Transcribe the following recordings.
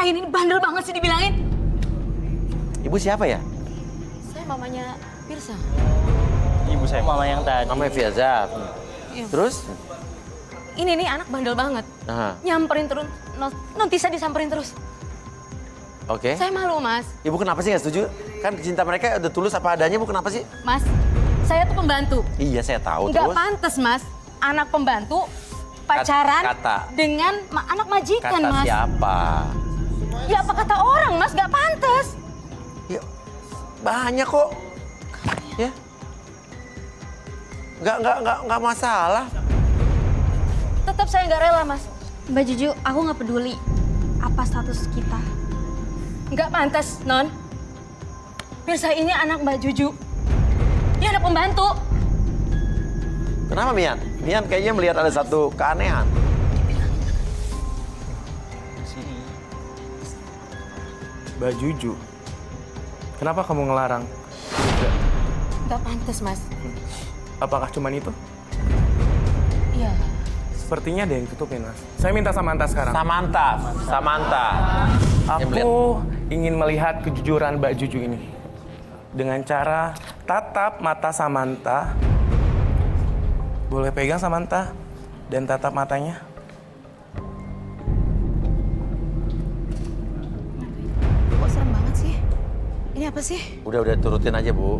ini bandel banget sih dibilangin. Ibu siapa ya? Saya mamanya Firza. Ibu saya. Mama yang tadi. Namanya Firza. Iya. Terus? Ini nih anak bandel banget. Aha. Nyamperin terus, nanti saya disamperin terus. Oke. Saya malu, Mas. Ibu kenapa sih nggak setuju? Kan cinta mereka udah tulus apa adanya, Bu. Kenapa sih? Mas, saya tuh pembantu. Iya, saya tahu. Nggak Terus? pantas, Mas. Anak pembantu pacaran Kata. dengan anak majikan, Kata Mas. siapa? Ya apa kata orang, Mas? Nggak pantas. Ya, banyak kok. Ya. Nggak masalah. Tetap saya nggak rela, Mas. Mbak Juju, aku nggak peduli apa status kita. Nggak pantas, Non. Firza ini anak Mbak Juju. Dia anak pembantu. Kenapa, Mian? Mian kayaknya melihat ada satu keanehan. Mbak Juju, kenapa kamu ngelarang? Nggak pantas, Mas. Apakah cuman itu? Iya. Sepertinya ada yang tutupin, Mas. Saya minta Samantha sekarang. Samantha. Aku ingin melihat kejujuran Mbak Juju ini. Dengan cara tatap mata Samantha. Boleh pegang Samantha dan tatap matanya. Kok serem banget sih? Ini apa sih? Udah turutin aja, Bu.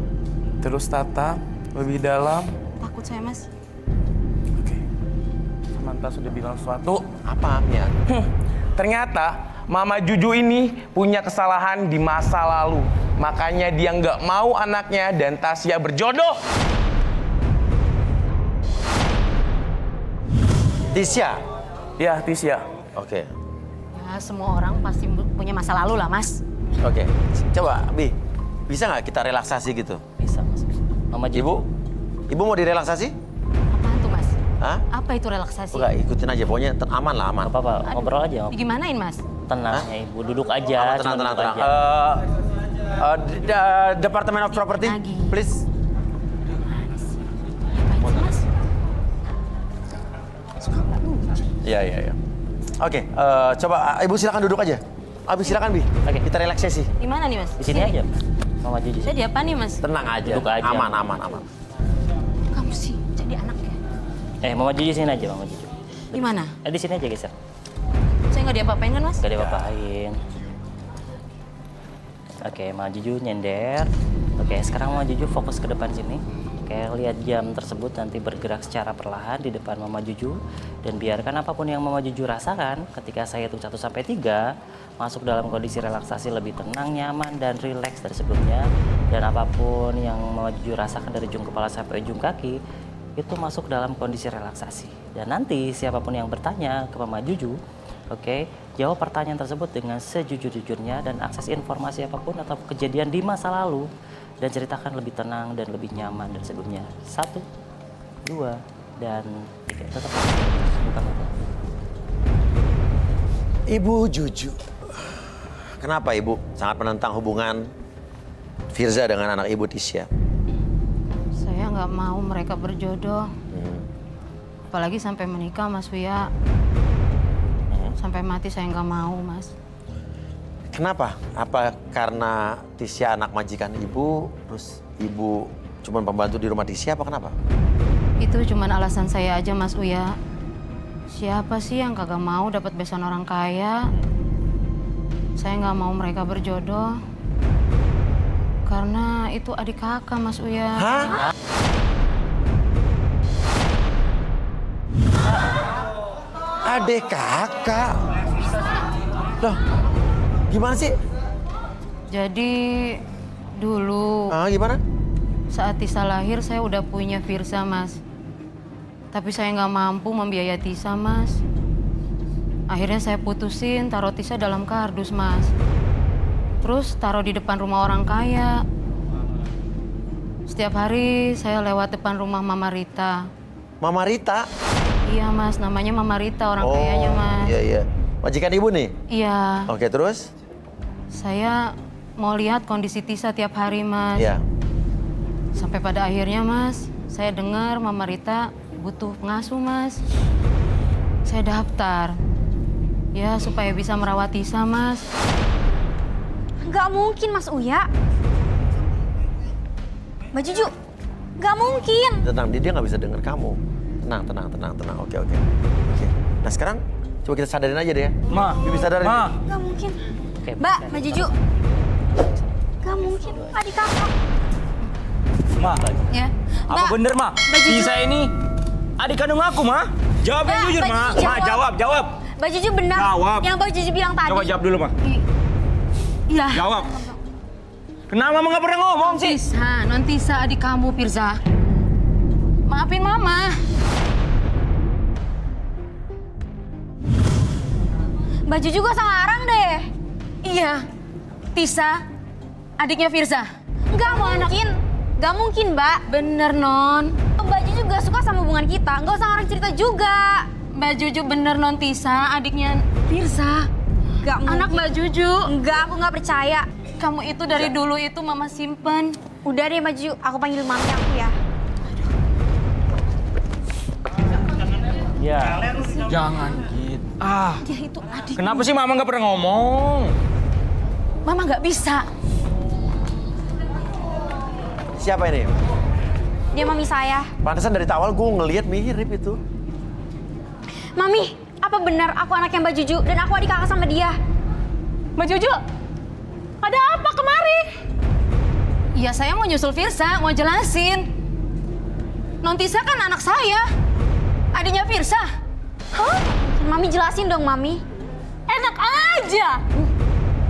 Terus tatap lebih dalam. Takut saya, Mas. Oke. Samantha sudah bilang sesuatu. Apa, Mian? Ternyata Mama Juju ini punya kesalahan di masa lalu. Makanya dia nggak mau anaknya dan Tasya berjodoh. Tisha. Ya, Tisya. Oke. Ya, semua orang pasti punya masa lalu lah, Mas. Oke. Coba, Bi. Bisa nggak kita relaksasi gitu? Bisa, Mas. Mama Juju. Ibu mau direlaksasi? Apaan tuh, Mas? Hah? Apa itu relaksasi? Enggak, ikutin aja. Pokoknya aman lah, aman. Apa-apa, ngobrol aja. Digimanain, Mas? Tenang ya, Ibu. Duduk aja. Aman, cuma tenang. duduk aja. Departemen of Property, Lagi. please. Gimana sih? Ngapain sih, Mas? Suka nggak lucu. Iya. Oke, coba Ibu silakan duduk aja. Abi silakan, Bi. Oke. Kita relaksasi. Di mana nih, Mas? Di sini aja, Mama Juju. Saya di apa nih, Mas? Tenang aja. Duduk aja. Aman. Kamu sih jadi anak ya? Mama Juju sini aja, Mama Juju. Di mana? Di sini aja, geser. Saya nggak diapa-apain kan, Mas? Gak diapa-apain. Oke, Mama Juju nyender. Oke, sekarang Mama Juju fokus ke depan sini. Oke, lihat jam tersebut nanti bergerak secara perlahan di depan Mama Juju. Dan biarkan apapun yang Mama Juju rasakan ketika saya hitung 1 sampai 3, masuk dalam kondisi relaksasi lebih tenang, nyaman, dan rileks dari sebelumnya. Dan apapun yang Mama Juju rasakan dari ujung kepala sampai ujung kaki, itu masuk dalam kondisi relaksasi. Dan nanti siapapun yang bertanya ke Mama Juju, oke, jawab pertanyaan tersebut dengan sejujur-jujurnya dan akses informasi apapun atau kejadian di masa lalu dan ceritakan lebih tenang dan lebih nyaman dari sebelumnya. 1, 2, dan 3. Tetap buka mata. Ibu Juju. Kenapa Ibu sangat menentang hubungan Firza dengan anak Ibu Tisha? Saya nggak mau mereka berjodoh. Apalagi sampai menikah, Mas Wia. Sampai mati saya nggak mau, Mas. Kenapa? Apa karena Tisha anak majikan Ibu, terus Ibu cuma pembantu di rumah Tisha, apa kenapa? Itu cuman alasan saya aja, Mas Uya. Siapa sih yang kagak mau dapat besan orang kaya? Saya nggak mau mereka berjodoh. Karena itu adik kakak, Mas Uya. Hah? Adik kakak? Loh, gimana sih? Jadi dulu Gimana? saat Tisa lahir saya udah punya Firza, Mas. Tapi saya nggak mampu membiayai Tisa, Mas. Akhirnya saya putusin taruh Tisa dalam kardus, Mas. Terus taruh di depan rumah orang kaya. Setiap hari saya lewat depan rumah Mama Rita. Mama Rita? Iya, Mas, namanya Mama Rita, orang kayanya, Mas. Iya. Majikan Ibu nih? Iya. Oke, terus? Saya mau lihat kondisi Tisa tiap hari, Mas. Iya. Sampai pada akhirnya, Mas, saya dengar Mama Rita butuh pengasuh, Mas. Saya daftar. Ya, supaya bisa merawat Tisa, Mas. Nggak mungkin, Mas Uya. Mbak Juju, nggak mungkin. Tenang, dia nggak bisa dengar kamu. Tenang. Oke. Nah sekarang coba kita sadarin aja deh ya. Ma, Bibi sadarin. Ma. Nggak mungkin. Oke, Mbak Juju. Nggak mungkin, adik kakak. Ma, Ya. apa Mbak, bener, Ma? Mbak Juju. Tisa ini adik kandung aku, Ma. Jawab yang Mbak, jujur, Mbak Ma. Juju Ma, jawab. jawab. Mbak Juju benar Jawab. yang Mbak Juju bilang tadi. Coba jawab dulu, Ma. Iya. Jawab. Kenapa Mama nggak pernah ngomong sih? Non Tisa adik kamu, Firza. Maafin Mama. Mbak Juju gak usah ngarang deh. Iya, Tisa adiknya Firza. Nggak mungkin. Nggak mungkin, Mbak. Bener, Non. Mbak Juju gak suka sama hubungan kita. Nggak usah ngarang cerita juga. Mbak Juju bener, Non Tisa adiknya Firza. Nggak mungkin. Anak Mbak Juju. Enggak, aku nggak percaya. Kamu itu dari dulu itu Mama simpen. Udah deh Mbak Juju, aku panggil mami aku ya. Ya. Jangan gitu. Dia itu adik. Kenapa sih Mama nggak pernah ngomong? Mama nggak bisa. Siapa ini? Dia mami saya. Pantesan dari awal gue ngelihat mirip itu. Mami, apa benar aku anaknya Mbak Juju dan aku adik kakak sama dia? Mbak Juju, ada apa kemari? Iya, saya mau nyusul Firza, mau jelasin. Non Tisa kan anak saya, adiknya Firza. Hah? Mami jelasin dong, Mami. Enak aja.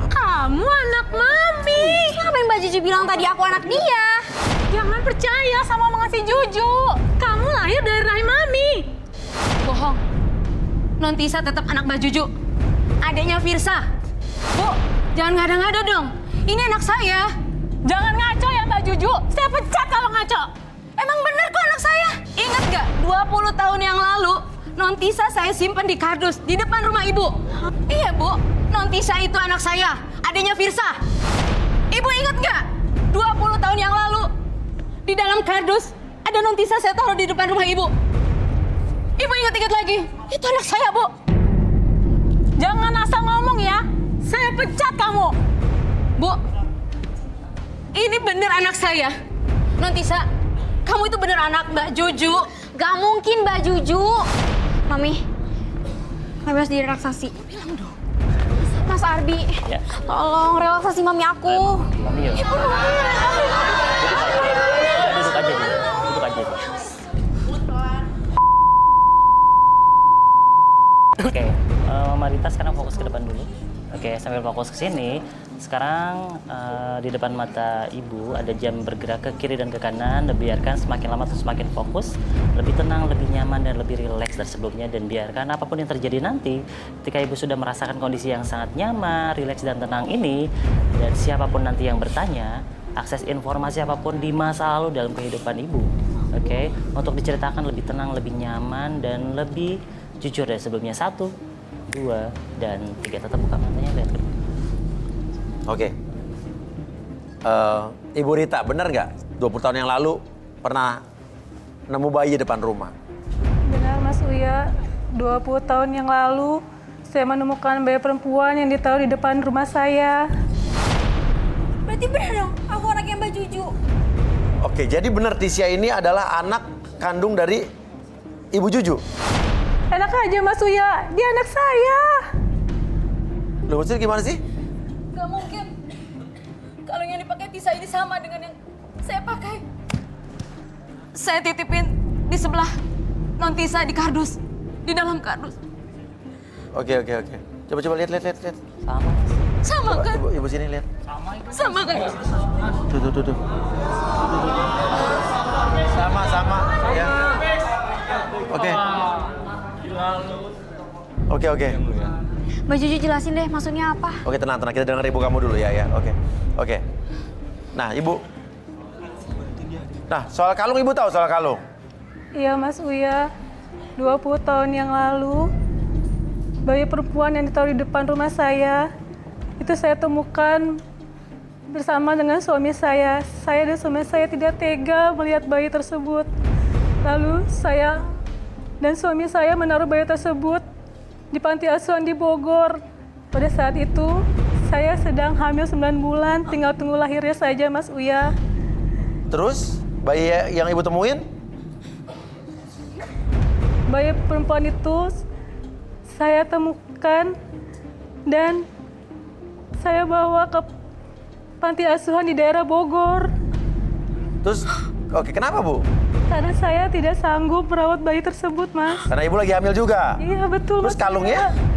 Kamu anak Mami. Kenapa yang Mbak Juju bilang tadi aku anak dia? Jangan percaya sama omongan si Juju. Kamu lahir dari rahim Mami. Bohong. Non Tisa tetap anak Mbak Juju. Adiknya Firza. Bu, jangan ngada-ngada dong. Ini anak saya. Jangan ngaco ya Mbak Juju. Saya pecat kalau ngaco. Emang bener kok anak saya. Ingat gak 20 tahun yang lalu Non Tisa saya simpen di kardus di depan rumah ibu. Iya Bu, Non Tisa itu anak saya. Adiknya Firza. Ibu ingat gak 20 tahun yang lalu di dalam kardus ada Non Tisa saya taruh di depan rumah ibu. Ibu ingat-ingat lagi. Itu anak saya Bu. Jangan asal ngomong ya. Saya pecat kamu. Bu, ini bener anak saya. Non Tisa, kamu itu bener anak Mbak Juju. Gak mungkin Mbak Juju. Mami harus jadi relaksasi. Bilang dong. Mas Ardi, Ya. tolong relaksasi mami aku. Mami yuk. Duduk aja dulu. Duduk aja dulu. Oke, Mama Rita sekarang fokus ke depan dulu. Oke, sambil fokus ke sini. Sekarang di depan mata ibu ada jam bergerak ke kiri dan ke kanan. Biarkan semakin lama tuh semakin fokus, lebih tenang, lebih nyaman dan lebih rileks dari sebelumnya. Dan biarkan apapun yang terjadi nanti, ketika ibu sudah merasakan kondisi yang sangat nyaman, rileks dan tenang ini, dan siapapun nanti yang bertanya, akses informasi apapun di masa lalu dalam kehidupan ibu, oke, untuk diceritakan lebih tenang, lebih nyaman dan lebih jujur dari sebelumnya. 1, 2, dan 3. Tetap buka matanya, lihat ke depan. Oke. Ibu Rita, bener nggak 20 tahun yang lalu pernah nemu bayi depan rumah? Benar Mas Uya, 20 tahun yang lalu saya menemukan bayi perempuan yang ditaruh di depan rumah saya. Berarti benar dong, aku anaknya Mbak Juju. Oke, jadi bener Tisha ini adalah anak kandung dari Ibu Juju? Enak aja Mas Uya, dia anak saya. Loh, maksudnya gimana sih? Gak mungkin. Kalung yang dipakai Tisa ini sama dengan yang saya pakai. Saya titipin di sebelah Non Tisa di kardus. Di dalam kardus. Oke. Coba lihat. Sama, Mas. Sama Coba, kan? ibu sini lihat. Sama kan? Tuh. Sama. Ya. Oke. Mbak Juju jelasin deh maksudnya apa. Oke, tenang. Kita dengar ibu kamu dulu ya. Oke. Nah, ibu. Nah, soal kalung ibu tahu soal kalung? Iya Mas Uya, 20 tahun yang lalu bayi perempuan yang ditaruh di depan rumah saya itu saya temukan bersama dengan suami saya. Saya dan suami saya tidak tega melihat bayi tersebut. Lalu saya dan suami saya menaruh bayi tersebut di panti asuhan di Bogor. Pada saat itu, saya sedang hamil 9 bulan, tinggal tunggu lahirnya saja, Mas Uya. Terus bayi yang ibu temuin? Bayi perempuan itu saya temukan dan saya bawa ke panti asuhan di daerah Bogor. Terus, oke, kenapa Bu? Karena saya tidak sanggup merawat bayi tersebut, Mas. Karena ibu lagi hamil juga. Iya, betul. Terus Mas kalungnya? Uya.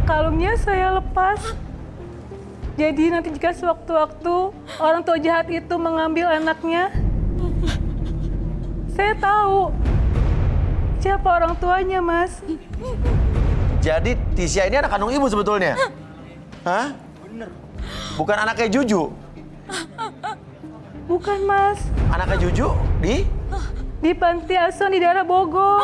Kalungnya saya lepas. Jadi nanti jika sewaktu-waktu orang tua jahat itu mengambil anaknya, saya tahu siapa orang tuanya, Mas. Jadi Tisha ini anak kandung ibu sebetulnya? Hah? Bener. Bukan anaknya Juju? Bukan, Mas. Anaknya Juju di? Di panti asuhan di daerah Bogor.